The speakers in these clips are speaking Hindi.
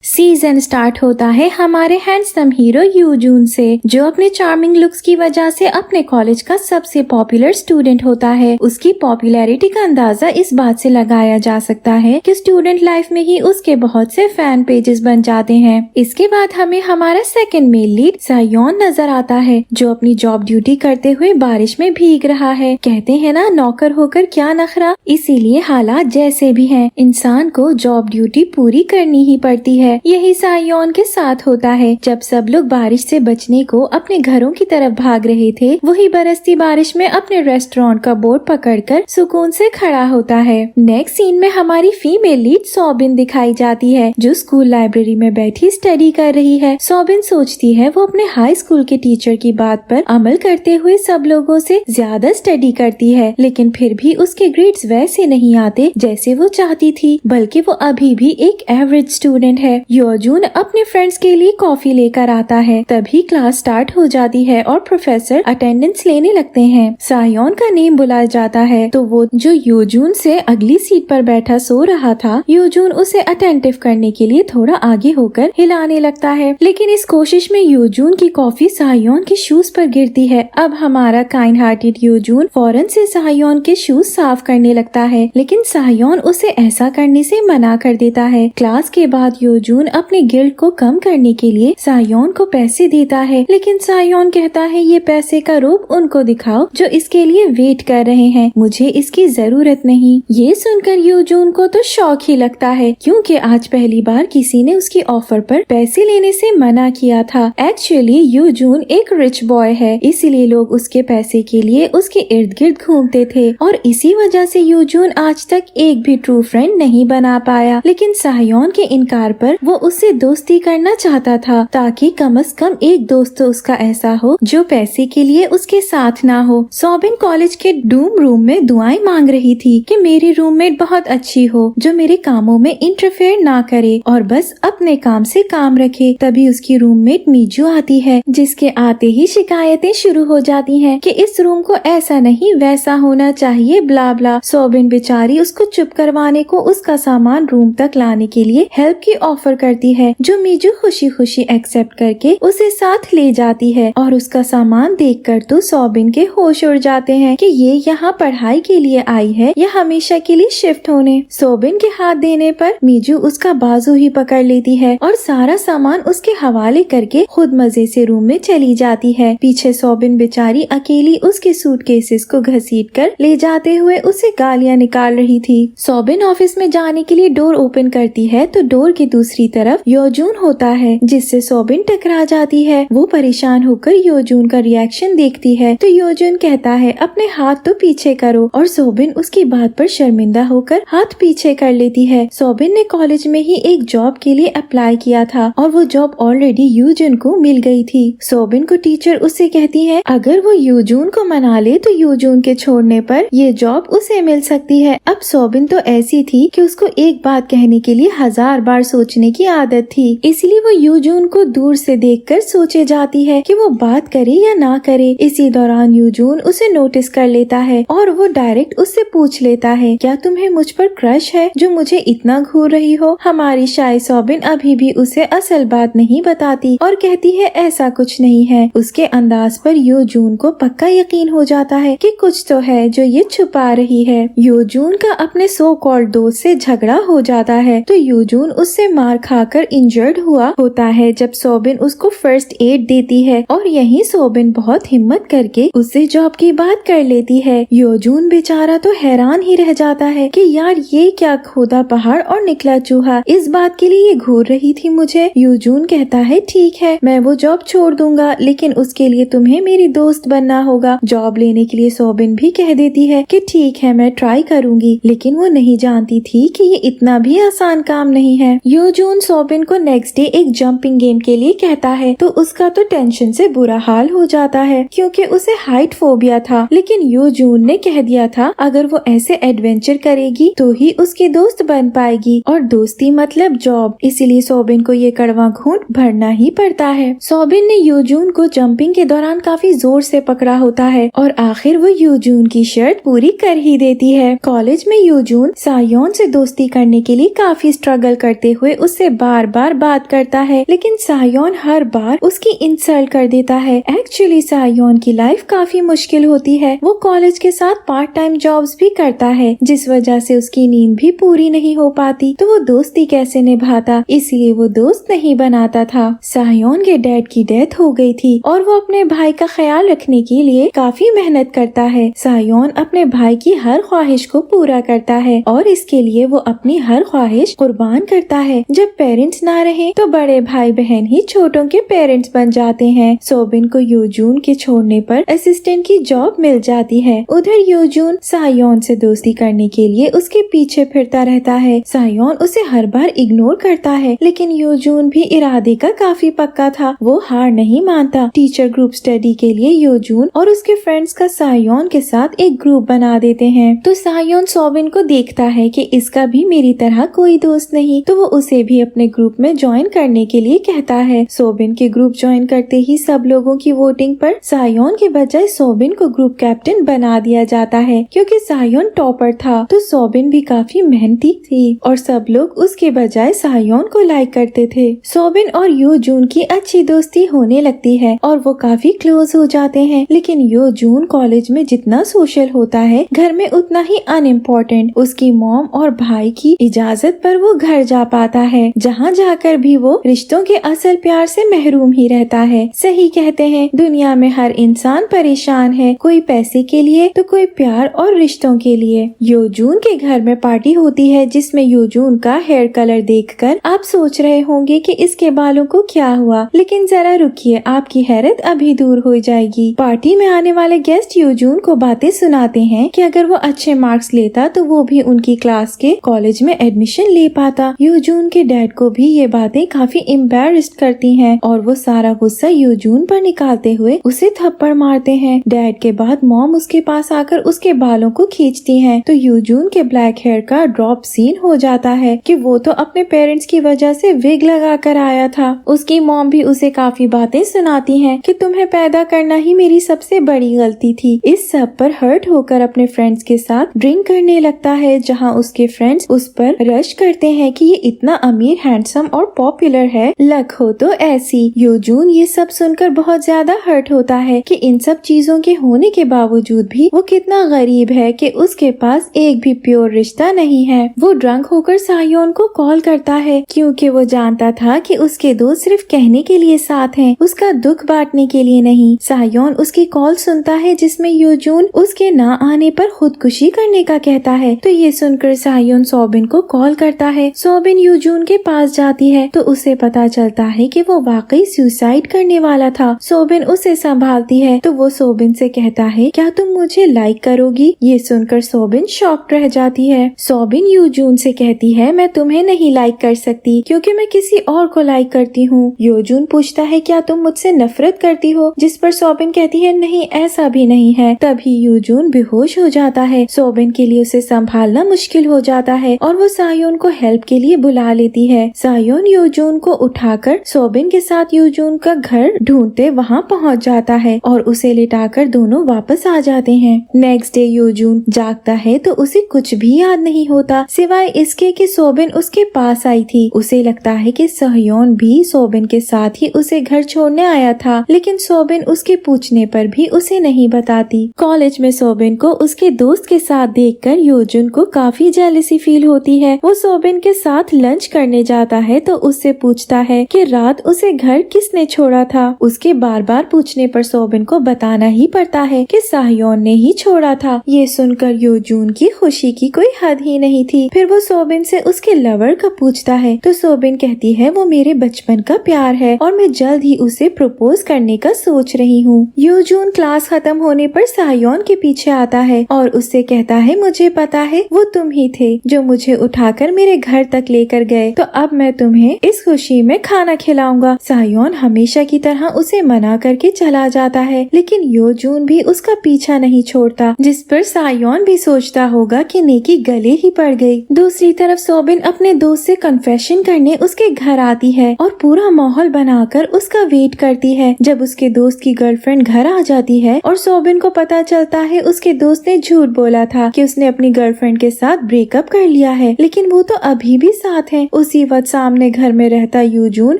सीजन स्टार्ट होता है हमारे हैंडसम हीरो यूजून से, जो अपने चार्मिंग लुक्स की वजह से अपने कॉलेज का सबसे पॉपुलर स्टूडेंट होता है। उसकी पॉपुलैरिटी का अंदाजा इस बात से लगाया जा सकता है कि स्टूडेंट लाइफ में ही उसके बहुत से फैन पेजेस बन जाते हैं। इसके बाद हमें हमारा सेकंड मेल लीड सायोन नजर आता है, जो अपनी जॉब ड्यूटी करते हुए बारिश में भीग रहा है। कहते हैं ना, नौकर होकर क्या नखरा। इसीलिए हालात जैसे भी हैं, इंसान को जॉब ड्यूटी पूरी करनी ही पड़ती है। यही सायोन के साथ होता है। जब सब लोग बारिश से बचने को अपने घरों की तरफ भाग रहे थे, वही बरसती बारिश में अपने रेस्टोरेंट का बोर्ड पकड़कर सुकून से खड़ा होता है। नेक्स्ट सीन में हमारी फीमेल लीड सोबिन दिखाई जाती है, जो स्कूल लाइब्रेरी में बैठी स्टडी कर रही है। सोबिन सोचती है वो अपने हाई स्कूल के टीचर की बात पर अमल करते हुए सब लोगों से ज्यादा स्टडी करती है, लेकिन फिर भी उसके ग्रेड्स वैसे नहीं आते जैसे वो चाहती थी, बल्कि वो अभी भी एक एवरेज स्टूडेंट है। योजून अपने फ्रेंड्स के लिए कॉफी लेकर आता है। तभी क्लास स्टार्ट हो जाती है और प्रोफेसर अटेंडेंस लेने लगते हैं। सायोन का नेम बुलाया जाता है तो वो जो योजून से अगली सीट पर बैठा सो रहा था, योजून उसे अटेंटिव करने के लिए थोड़ा आगे होकर हिलाने लगता है, लेकिन इस कोशिश में योजून की कॉफी सायोन के शूज पर गिरती है। अब हमारा काइंड हार्टेड योजून फौरन से सायोन के शूज साफ करने लगता है, लेकिन सायोन उसे ऐसा करने से मना कर देता है। क्लास के बाद योजून अपने गिल्ट को कम करने के लिए सायोन को पैसे देता है, लेकिन सायोन कहता है ये पैसे का रूप उनको दिखाओ जो इसके लिए वेट कर रहे हैं, मुझे इसकी जरूरत नहीं। ये सुनकर योजून को तो शौक ही लगता है, क्योंकि आज पहली बार किसी ने उसकी ऑफर पर पैसे लेने से मना किया था। एक्चुअली योजून एक रिच बॉय है, इसीलिए लोग उसके पैसे के लिए उसके इर्द गिर्द घूमते थे और इसी वजह से योजून आज तक एक भी ट्रू फ्रेंड नहीं बना पाया। लेकिन सायोन के इनकार पर वो उससे दोस्ती करना चाहता था, ताकि कम से कम एक दोस्त तो उसका ऐसा हो जो पैसे के लिए उसके साथ ना हो। सोबिन कॉलेज के डूम रूम में दुआएं मांग रही थी कि मेरी रूममेट बहुत अच्छी हो, जो मेरे कामों में इंटरफेयर ना करे और बस अपने काम से काम रखे। तभी उसकी रूममेट मीजू आती है, जिसके आते ही शिकायतें शुरू हो जाती हैं कि इस रूम को ऐसा नहीं वैसा होना चाहिए, ब्ला ब्ला। सोबिन बेचारी उसको चुप करवाने को उसका सामान रूम तक लाने के लिए हेल्प की ऑफर करती है, जो मीजू खुशी खुशी एक्सेप्ट करके उसे साथ ले जाती है। और उसका सामान देखकर तो सोबिन के होश उड़ जाते हैं कि ये यहाँ पढ़ाई के लिए आई है या हमेशा के लिए शिफ्ट होने। सोबिन के हाथ देने पर मीजू उसका बाजू ही पकड़ लेती है और सारा सामान उसके हवाले करके खुद मजे से रूम में चली जाती है। पीछे सोबिन बेचारी अकेली उसके सूटकेसेस को घसीट कर ले जाते हुए उसे गालियाँ निकाल रही थी। सोबिन ऑफिस में जाने के लिए डोर ओपन करती है तो डोर की दूसरी तरफ योजून होता है, जिससे सोबिन टकरा जाती है। वो परेशान होकर योजून का रिएक्शन देखती है तो योजून कहता है अपने हाथ तो पीछे करो, और सोबिन उसकी बात पर शर्मिंदा होकर हाथ पीछे कर लेती है। सोबिन ने कॉलेज में ही एक जॉब के लिए अप्लाई किया था और वो जॉब ऑलरेडी योजून को मिल गई थी। सोबिन को टीचर उससे कहती है अगर वो योजून को मना ले तो योजून के छोड़ने पर ये जॉब उसे मिल सकती है। अब सोबिन तो ऐसी थी कि उसको एक बात कहने के लिए 1000 बार सोचने की आदत थी, इसलिए वो योजून को दूर से देखकर सोचे जाती है कि वो बात करे या ना करे। इसी दौरान योजून उसे नोटिस कर लेता है और वो डायरेक्ट उससे पूछ लेता है क्या तुम्हें मुझ पर क्रश है जो मुझे इतना घूर रही हो। हमारी शाय सोबिन अभी भी उसे असल बात नहीं बताती और कहती है ऐसा कुछ नहीं है। उसके अंदाज पर योजून को पक्का यकीन हो जाता है कि कुछ तो है जो ये छुपा रही है। योजून का अपने सो कॉल्ड दोस्त से झगड़ा हो जाता है तो योजून उससे मार खाकर इंजर्ड हुआ होता है जब सोबिन उसको फर्स्ट एड देती है, और यहीं सोबिन बहुत हिम्मत करके उससे जॉब की बात कर लेती है। योजून बेचारा तो हैरान ही रह जाता है कि यार ये क्या खोदा पहाड़ और निकला चूहा, इस बात के लिए ये घूर रही थी मुझे। योजून कहता है ठीक है मैं वो जॉब छोड़ दूंगा, लेकिन उसके लिए तुम्हें मेरी दोस्त बनना होगा। जॉब लेने के लिए सोबिन भी कह देती है कि ठीक है मैं ट्राई करूंगी, लेकिन वो नहीं जानती थी कि ये इतना भी आसान काम नहीं है। योजून सोबिन को नेक्स्ट डे एक जंपिंग गेम के लिए कहता है तो उसका तो टेंशन से बुरा हाल हो जाता है, क्योंकि उसे हाइट फोबिया था। लेकिन योजून ने कह दिया था अगर वो ऐसे एडवेंचर करेगी तो ही उसकी दोस्त बन पाएगी, और दोस्ती मतलब जॉब, इसीलिए सोबिन को ये कड़वा घूंट भरना ही पड़ता है। सोबिन ने योजून को जंपिंग के दौरान काफी जोर से पकड़ा होता है और आखिर वो योजून की शर्त पूरी कर ही देती है। कॉलेज में योजून सायोन से दोस्ती करने के लिए काफी स्ट्रगल करते हुए उससे बार बार बात करता है, लेकिन सायोन हर बार उसकी इंसल्ट कर देता है। एक्चुअली सायोन की लाइफ काफी मुश्किल होती है। वो कॉलेज के साथ पार्ट टाइम जॉब्स भी करता है, जिस वजह से उसकी नींद भी पूरी नहीं हो पाती। तो वो दोस्ती कैसे निभाता, इसलिए वो दोस्त नहीं बनाता था। सायोन के डैड की डेथ हो गई थी और वो अपने भाई का ख्याल रखने के लिए काफी मेहनत करता है। सायोन अपने भाई की हर ख्वाहिश को पूरा करता है और इसके लिए वो अपनी हर ख्वाहिश कुर्बान करता है। जब पेरेंट्स ना रहे तो बड़े भाई बहन ही छोटों के पेरेंट्स बन जाते हैं। सोबिन को यूजून के छोड़ने पर असिस्टेंट की जॉब मिल जाती है। उधर यूजून सायोन से दोस्ती करने के लिए उसके पीछे फिरता रहता है। सायोन उसे हर बार इग्नोर करता है, लेकिन यूजून भी इरादे का काफी पक्का था। वो हार नहीं मानता। टीचर ग्रुप स्टडी के लिए यूजून और उसके फ्रेंड्स का सायोन के साथ एक ग्रुप बना देते हैं। तो सायोन सोबिन को देखता है कि इसका भी मेरी तरह कोई दोस्त नहीं, तो वो उसे भी अपने ग्रुप में ज्वाइन करने के लिए कहता है। सोबिन के ग्रुप ज्वाइन करते ही सब लोगों की वोटिंग पर सायोन के बजाय सोबिन को ग्रुप कैप्टन बना दिया जाता है, क्योंकि सायोन टॉपर था। तो सोबिन भी काफी मेहनती थी और सब लोग उसके बजाय सायोन को लाइक करते थे। सोबिन और यूजून की अच्छी दोस्ती होने लगती है और वो काफी क्लोज हो जाते हैं। लेकिन यूजून कॉलेज में जितना सोशल होता है, घर में उतना ही अनइम्पोर्टेंट। उसकी मॉम और भाई की इजाजत पर वो घर जा पाता है, जहाँ जाकर भी वो रिश्तों के असल प्यार से महरूम ही रहता है। सही कहते हैं, दुनिया में हर इंसान परेशान है, कोई पैसे के लिए तो कोई प्यार और रिश्तों के लिए। यूजून के घर में पार्टी होती है, जिसमें यूजून का हेयर कलर देखकर आप सोच रहे होंगे कि इसके बालों को क्या हुआ, लेकिन जरा रुकिए, आपकी हैरत अभी दूर हो जाएगी। पार्टी में आने वाले गेस्ट यूजून को बातें सुनाते हैं कि अगर वो अच्छे मार्क्स लेता तो वो भी उनकी क्लास के कॉलेज में एडमिशन ले पाता। यूजून के डैड को भी ये बातें काफी एम्बैरेस्ड करती हैं और वो सारा गुस्सा यूजून पर निकालते हुए उसे थप्पड़ मारते हैं। डैड के बाद मॉम उसके पास आकर उसके बालों को खींचती हैं, तो यूजून के ब्लैक हेयर का ड्रॉप सीन हो जाता है कि वो तो अपने पेरेंट्स की वजह से विग लगा कर आया था। उसकी मॉम भी उसे काफी बातें सुनाती हैं कि तुम्हें पैदा करना ही मेरी सबसे बड़ी गलती थी। इस सब पर हर्ट होकर अपने फ्रेंड्स के साथ ड्रिंक करने लगता है, जहाँ उसके फ्रेंड्स उस पर रश करते हैं कि ये इतना अमीर, हैंडसम और पॉपुलर है, लक हो तो ऐसी। यूजून ये सब सुनकर बहुत ज्यादा हर्ट होता है कि इन सब चीजों के होने के बावजूद भी वो कितना गरीब है कि उसके पास एक भी प्योर रिश्ता नहीं है। वो ड्रंक होकर सायोन को कॉल करता है, क्योंकि वो जानता था कि उसके दोस्त सिर्फ कहने के लिए साथ हैं, उसका दुख बांटने के लिए नहीं। सायोन उसकी कॉल सुनता है, जिसमें यूजून उसके ना आने पर खुदकुशी करने का कहता है। तो ये सुनकर सायोन सोबिन को कॉल करता है। सोबिन यूजून के पास जाती है तो उसे पता चलता है कि वो वाकई सुसाइड करने वाला था। सोबिन उसे संभालती है तो वो सोबिन से कहता है, क्या तुम मुझे लाइक करोगी? ये सुनकर सोबिन शॉक्ड रह जाती है। सोबिन यूजून से कहती है, मैं तुम्हें नहीं लाइक कर सकती क्योंकि मैं किसी और को लाइक करती हूँ। यूजून पूछता है, क्या तुम मुझसे नफरत करती हो? जिस पर सोबिन कहती है, नहीं, ऐसा भी नहीं है। तभी यूजून बेहोश हो जाता है। सोबिन के लिए उसे संभालना मुश्किल हो जाता है और वो सायोन को हेल्प के लिए बुला लेती है। सायोन यूजून को उठाकर सोबिन के साथ यूजून का घर ढूंढते वहाँ पहुँच जाता है और उसे लिटाकर दोनों वापस आ जाते हैं। नेक्स्ट डे यूजून जागता है तो उसे कुछ भी याद नहीं होता, सिवाय इसके कि सोबिन उसके पास आई थी। उसे लगता है कि सायोन भी सोबिन के साथ ही उसे घर छोड़ने आया था, लेकिन सोबिन उसके पूछने पर भी उसे नहीं बताती। कॉलेज में सोबिन को उसके दोस्त के साथ देखकर यूजून को काफी जेलसी फील होती है। वो सोबिन के साथ लंच करने जाता है तो उससे पूछता है कि रात उसे घर किसने छोड़ा था। उसके बार बार पूछने पर सोबिन को बताना ही पड़ता है कि सायोन ने ही छोड़ा था। ये सुनकर यूजून की खुशी की कोई हद ही नहीं थी। फिर वो सोबिन से उसके लवर का पूछता है तो सोबिन कहती है, वो मेरे बचपन का प्यार है और मैं जल्द ही उसे प्रपोज करने का सोच रही हूँ। यूजून क्लास खत्म होने पर सायोन के पीछे आता है और उससे कहता है, मुझे पता है वो तुम ही थे जो मुझे उठाकर मेरे घर तक लेकर गए, तो अब मैं तुम्हें इस खुशी में खाना खिलाऊंगा। सायोन हमेशा की तरह उसे मना करके चला जाता है, लेकिन यूजून भी उसका पीछा नहीं छोड़ता, जिस पर सायोन भी सोचता होगा कि नेकी गले ही पड़ गई। दूसरी तरफ सोबिन अपने दोस्त से कन्फेशन करने उसके घर आती है और पूरा माहौल बनाकर उसका वेट करती है। जब उसके दोस्त की गर्लफ्रेंड घर आ जाती है और सोबिन को पता चलता है उसके दोस्त ने झूठ बोला था कि उसने अपनी गर्लफ्रेंड के साथ ब्रेकअप कर लिया है, लेकिन वो तो अभी भी साथ है, उसी वक्त सामने घर में रहता यूजून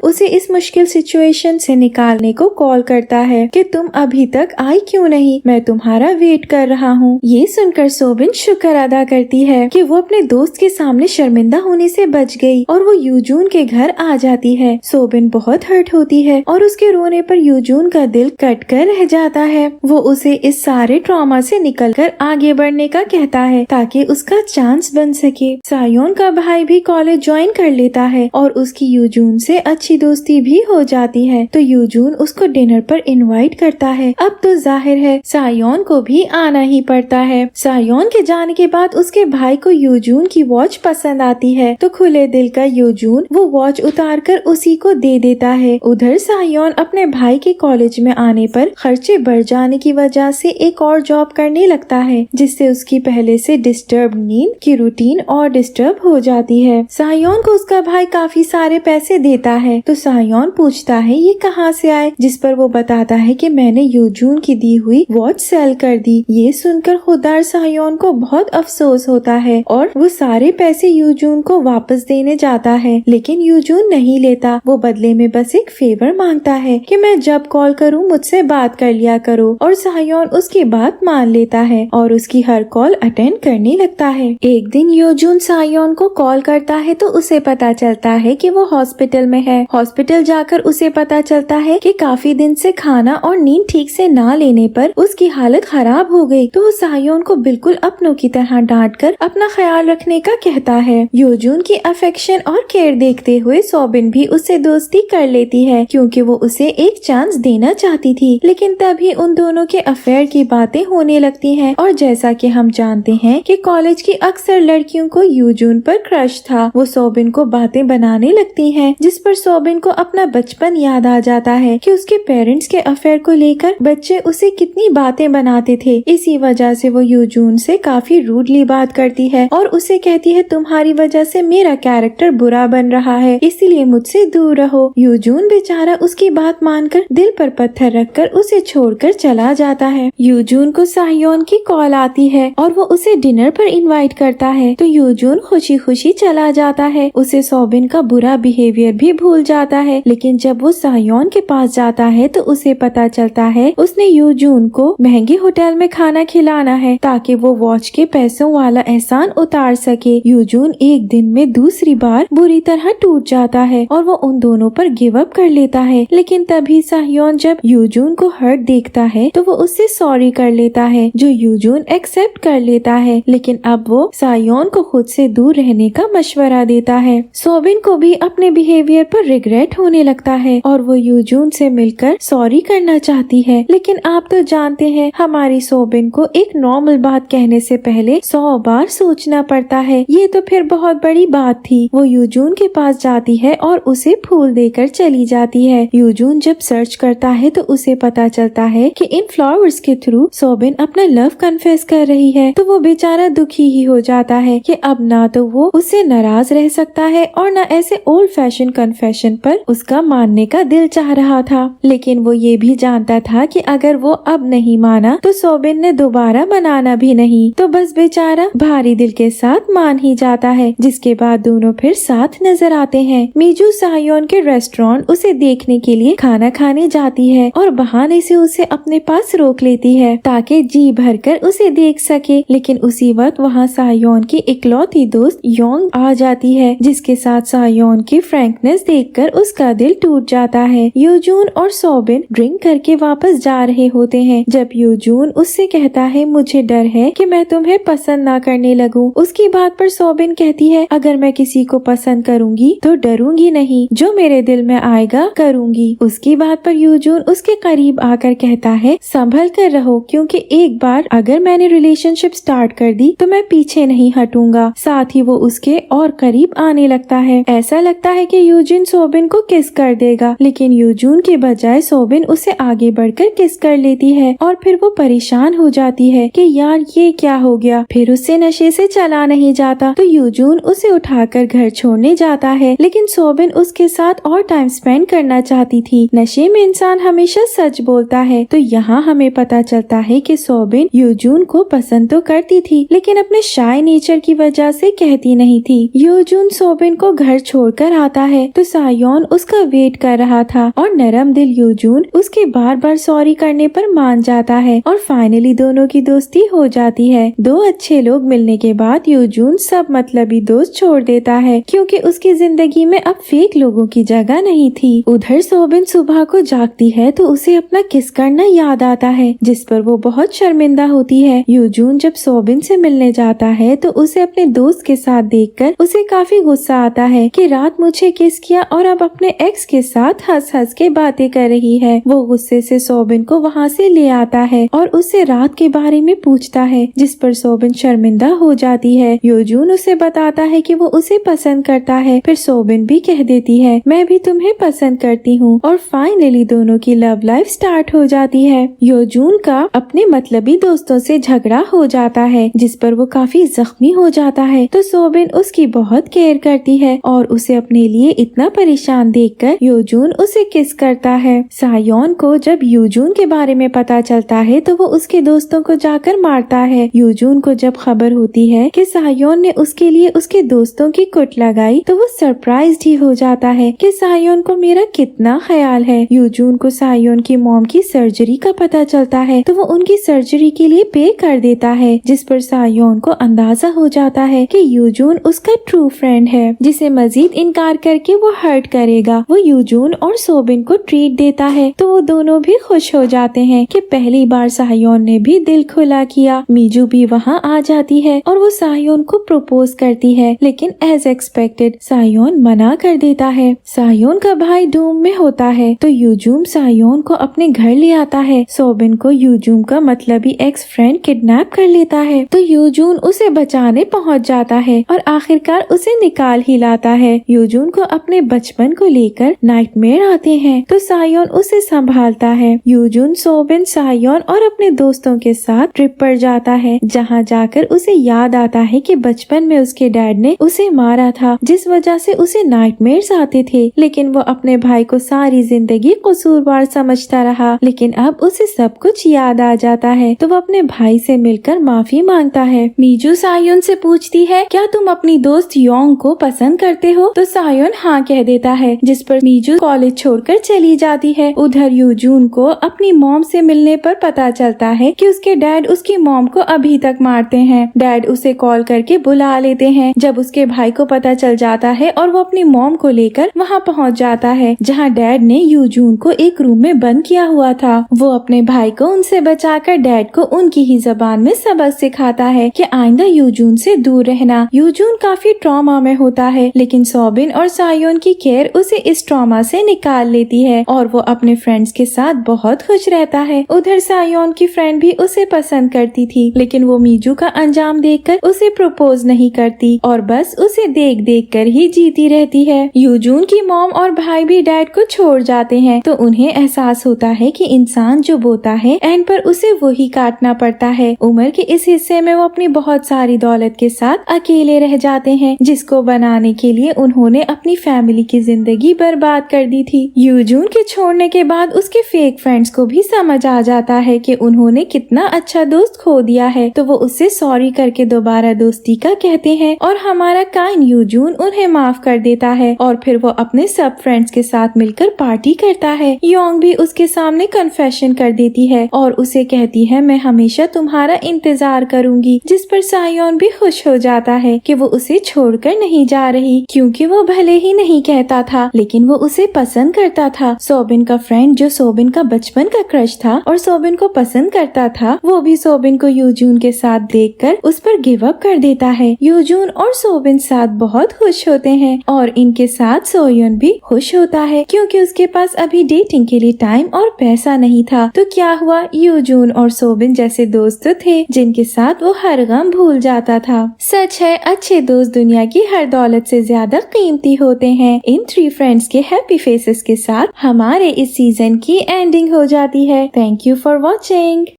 उसे इस मुश्किल सिचुएशन से निकालने को कॉल करता है कि तुम अभी तक आई क्यों नहीं, मैं तुम्हारा वेट कर रहा हूँ। ये सुनकर सोबिन शुक्र अदा करती है कि वो अपने दोस्त के सामने शर्मिंदा होने से बच गई और वो यूजून के घर आ जाती है। सोबिन बहुत हर्ट होती है और उसके रोने पर यूजून का दिल कट कर रह जाता है। वो उसे इस सारे ट्रॉमा से निकलकर आगे बढ़ने का कहता है ताकि उसका चांस बन सके। सायोन का भाई भी कॉलेज ज्वाइन कर लेता है और उसकी यूजून से अच्छी दोस्ती भी हो जाती है, तो यूजून उसको डिनर पर इनवाइट करता है। अब तो जाहिर है सायोन को भी आना ही पड़ता है। सायोन के जाने के बाद उसके भाई को यूजून की वॉच पसंद आती है, तो खुले दिल का यूजून वो वॉच उतार कर उसी को दे देता है। उधर सायोन अपने भाई के कॉलेज में आने पर खर्चे बढ़ जाने की वजह से एक और जॉब करने लगता है, जिससे उसकी पहले से डिस्टर्ब नींद की रूटीन और डिस्टर्ब हो जाती है। सायोन को उसका भाई काफी सारे पैसे देता है, तो सायोन पूछता है ये कहाँ से आए, जिस पर वो बताता है कि मैंने यूजून की दी हुई वॉच सेल कर दी। ये सुनकर खुददार सायोन को बहुत अफसोस होता है और वो सारे पैसे यूजून को वापस देने जाता है, लेकिन यूजून नहीं लेता। वो बदले में बस एक फेवर मांगता है कि मैं जब कॉल करूँ मुझसे बात कर लिया करो, और सायोन उसकी बात मान लेता है और उसकी हर कॉल अटेंड करने लगता है। एक दिन यूजून सायोन को कॉल करता है तो उसे पता चलता है कि वो हॉस्पिटल में है। हॉस्पिटल जाकर उसे पता चलता है कि काफी दिन से खाना और नींद ठीक से ना लेने पर उसकी हालत खराब हो गई, तो वो सायोन को बिल्कुल अपनों की तरह डांट कर अपना ख्याल रखने का कहता है। यूजून की अफेक्शन और केयर देखते हुए सोबिन भी उससे दोस्ती कर लेती है, क्योंकि वो उसे एक चांस देना चाहती थी। लेकिन तभी उन दोनों के अफेयर की बातें होने लगती हैं, और जैसा कि हम जानते हैं कि कॉलेज की अक्सर लड़कियों को यूजून पर क्रश था। वो सोबिन को बातें बनाने लगती हैं, जिस पर सोबिन को अपना बचपन याद आ जाता है कि उसके पेरेंट्स के अफेयर को लेकर बच्चे उसे कितनी बातें बनाते थे। इसी वजह से वो यूजून से काफी रूडली बात करती है और उसे कहती है तुम्हारी वजह से मेरा कैरेक्टर बुरा बन रहा है, इसीलिए मुझसे दूर रहो। यूजून बेचारा उसकी बात मानकर दिल पर पत्थर रखकर उसे छोड़कर चला जाता है। यूजून को सायोन की कॉल आती है और वो उसे डिनर पर इनवाइट करता है, तो यूजून खुशी खुशी चला जाता है। उसे सोबिन का बुरा बिहेवियर भी भूल जाता है, लेकिन जब वो सायोन के पास जाता है तो उसे पता चलता है उसने यूजून को महंगे होटल में खाना खिलाना है ताकि वो वॉच के पैसों वाला एहसान उतार सके। यूजून एक दिन में दूसरी बार बुरी तरह टूट जाता है और वो उन दोनों पर गिव अप कर लेता है। लेकिन तभी सायोन जब यूजून को हर्ट देखता है तो वो उससे सॉरी कर लेता है, जो यूजून एक्सेप्ट कर लेता है। लेकिन अब वो सायोन को खुद से दूर रहने का मशवरा देता है। सोबिन को भी अपने बिहेवियर पर रिग्रेट होने लगता है और वो यूजून से मिलकर सॉरी करना चाहती है। लेकिन आप तो जानते हैं हमारी सोबिन को एक नॉर्मल बात कहने से पहले 100 बार सोचना पड़ता है। ये तो फिर बहुत बड़ी बात थी। वो यूजून के पास जाती है और उसे फूल देकर चली जाती है। यूजून जब सर्च करता है तो उसे पता चलता है कि इन फ्लावर्स के थ्रू सोबिन अपना लव कन्फेस कर रही है, तो वो बेचारा दुखी ही हो जाता है कि अब ना तो वो उससे नाराज रह सकता है और ना ऐसे ओल्ड फैशन कन्फेशन पर उसका मानने का दिल चाह रहा था। लेकिन वो ये भी जानता था कि अगर वो अब नहीं माना तो सोबिन ने दोबारा मनाना भी नहीं, तो बस बेचारा भारी दिल के साथ मान ही जाता है। जिसके बाद दोनों फिर साथ नजर आते हैं। मीजू सायोन के रेस्टोरेंट उसे देखने के लिए खाना खाने जाती है और बहाने से उसे अपने पास रोक लेती है ताकि जी भरकर उसे देख सके। लेकिन उसी वक्त वहाँ सायोन की इकलौती दोस्त योंग आ जाती है, जिसके साथ सायोन की फ्रैंकनेस देखकर उसका दिल टूट जाता है। यूजून और सोबिन ड्रिंक करके वापस जा रहे होते हैं जब यूजून उससे कहता है मुझे डर है कि मैं तुम्हें पसंद ना करने लगूं। उसकी बात पर सोबिन कहती है अगर मैं किसी को पसंद करूंगी तो डरूंगी नहीं, जो मेरे दिल में आएगा करूंगी। उसकी बात पर यूजून उसके करीब आकर कहता है संभल कर रहो, क्योंकि एक बार अगर मैंने रिलेशनशिप स्टार्ट कर दी तो मैं पीछे नहीं हटूंगा। साथ ही वो उसके और करीब आने लगता है। ऐसा लगता है कि यूजून सोबिन को किस कर देगा, लेकिन यूजून के बजाय सोबिन उसे आगे बढ़कर किस कर लेती है और फिर वो परेशान हो जाती है कि यार ये क्या हो गया। फिर उससे नशे से चला नहीं जाता, तो यूजून उसे उठाकर घर छोड़ने जाता है। लेकिन सोबिन उसके साथ और टाइम स्पेंड करना चाहती थी। नशे में इंसान हमेशा सच बोलता है, तो यहाँ हमें पता चलता है कि सोबिन यूजून को पसंद तो करती थी, लेकिन अपने शाय नेचर की वजह से कहती नहीं थी। यूजून सोबिन को घर छोड़कर आता है तो सायोन उसका वेट कर रहा था और नरम दिल यूजून उसके बार बार सॉरी करने पर मान जाता है और फाइनली दोनों की दोस्ती हो जाती है। दो अच्छे लोग मिलने के बाद यूजून सब मतलबी दोस्त छोड़ देता है क्योंकि उसकी जिंदगी में अब फेक लोगों की जगह नहीं थी। उधर सोबिन सुबह को जागती है तो उसे अपना किस करना याद आता है जिस पर वो बहुत शर्मिंदा होती है। यूजून जब सोबिन से मिलने जाता है तो उसे अपने दोस्त के साथ देखकर उसे काफी गुस्सा आता है कि रात मुझे किस किया और अब अपने एक्स के साथ हंस हंस के बातें कर रही है। वो गुस्से से सोबिन को वहाँ से ले आता है और उससे रात के बारे में पूछता है जिस पर सोबिन शर्मिंदा हो जाती है। यूजून उसे बताता है कि वो उसे पसंद करता है। फिर सोबिन भी कह देती है मैं भी तुम्हें पसंद करती हूँ और फाइनली दोनों की लव लाइफ स्टार्ट हो जाती है। यूजून का अपने मतलबी दोस्तों से झगड़ा हो जाता है जिस पर वो काफी जख्मी हो जाता है तो सोबिन उसकी बहुत केयर करती है और उसे अपने लिए इतना परेशान देखकर यूजून उसे किस करता है। सायोन को जब यूजून के बारे में पता चलता है तो वो उसके दोस्तों को जाकर मारता है। यूजून को जब खबर होती है कि सायोन ने उसके लिए उसके दोस्तों की कुट लगाई तो वो सरप्राइज्ड ही हो जाता है कि सायोन को मेरा कितना ख्याल है। यूजून को सायोन की मॉम की सर्जरी का पता चलता है तो वो उनकी सर्जरी के लिए पे कर देता है जिस पर सायोन को अंदाजा हो जाता है कि यूजून उसका ट्रू फ्रेंड है जिसे मजीद इनकार करके वो हर्ट करेगा। वो यूजून और सोबिन को ट्रीट देता है तो वो दोनों भी खुश हो जाते हैं कि पहली बार सायोन ने भी दिल खुला किया। मीजू भी वहाँ आ जाती है और वो सायोन को प्रपोज करती है लेकिन एज एक्सपेक्टेड सायोन मना कर देता है। सायोन का भाई डूम में होता है तो यूजूम सायोन को अपने घर ले आता है। सोबिन को यूजूम का मतलबी एक्स फ्रेंड किडनैप कर लेता है तो यूजून उसे बचाने पहुंच जाता है और आखिरकार उसे निकाल ही लाता है। यूजून को अपने बचपन को लेकर नाइटमेयर आते हैं तो सायोन उसे संभालता है। यूजून सोबिन सायोन और अपने दोस्तों के साथ ट्रिप पर जाता है जहाँ जाकर उसे याद आता है कि बचपन में उसके डैड ने उसे मारा था जिस वजह से उसे नाइटमेयर्स आते थे लेकिन वो अपने भाई को सारी जिंदगी कसूरवार समझता रहा। लेकिन अब उसे सब कुछ याद आ जाता है तो वो अपने भाई से मिलकर माफी मांगता है। मीजू सायोन से पूछती है क्या तुम अपनी दोस्त योंग को पसंद करते हो तो सायोन हाँ कह देता है जिस पर मीजू कॉलेज छोड़कर चली जाती है। उधर यूजून को अपनी मॉम से मिलने पर पता चलता है कि उसके डैड उसकी मॉम को अभी तक मारते हैं। डैड उसे कॉल करके बुला लेते हैं। जब उसके भाई को पता चल जाता है और वो अपनी मॉम को लेकर वहाँ पहुँच जाता है जहाँ डैड ने यूजून को एक रूम में बंद किया हुआ था। वो अपने भाई को उनसे बचाकर डैड को उनकी ही जबान में सबक सिखाता है कि आइंदा यूजून से दूर रहना। यूजून काफी ट्रॉमा में होता है लेकिन सोबिन और सायोन की केयर उसे इस ट्रॉमा से निकाल लेती है और वो अपने फ्रेंड्स के साथ बहुत खुश रहता है। उधर सायोन की फ्रेंड भी उसे पसंद करती थी लेकिन वो मीजू का अंजाम देखकर उसे प्रपोज नहीं करती और बस उसे देख देख कर ही जीती रहती है। यूजून की मॉम और भाई भी डैड को छोड़ जाते हैं तो उन्हें एहसास होता है कि इंसान जो बोता है एंड पर उसे वही काटना पड़ता है। उम्र के इस हिस्से में वो अपनी बहुत सारी दौलत के साथ अकेले रह जाते हैं जिसको बनाने के लिए उन्होंने अपनी फैमिली की जिंदगी बर्बाद कर दी थी। यूजून के छोड़ने के बाद उसके फेक फ्रेंड्स को भी समझ आ जाता है कि उन्होंने कितना अच्छा दोस्त खो दिया है तो वो उससे सॉरी करके दोबारा दोस्ती का कहते हैं और हमारा काइंड यूजून उन्हें माफ कर देता है और फिर वो अपने सब फ्रेंड्स के साथ मिलकर पार्टी करता है। योंग भी उसके सामने कन्फेशन कर देती है और उसे कहती है मैं हमेशा तुम्हारा इंतजार करूंगी जिस पर सायोन भी खुश हो जाता है कि वो उसे छोड़कर नहीं जा रही क्योंकि वो भले ही नहीं कहता था लेकिन वो उसे पसंद करता था। सोबिन का फ्रेंड जो सोबिन का बचपन का क्रश था और सोबिन को पसंद करता था वो भी सोबिन को यूजून के साथ देखकर उस पर गिव अप कर देता है। यूजून और सोबिन साथ बहुत खुश होते हैं और इनके साथ सोयोन भी खुश होता है क्योंकि उसके पास अभी डेटिंग के लिए टाइम और पैसा नहीं था। तो क्या हुआ, यूजून और सोबिन जैसे दोस्त थे जिनके साथ वो हर गम भूल जाता था। सच है अच्छे दोस्त दुनिया की हर दौलत से ज्यादा कीमती होते हैं। इन 3 फ्रेंड्स के हैप्पी फेसेस के साथ हमारे इस सीजन की एंडिंग हो जाती है। Thank you for watching.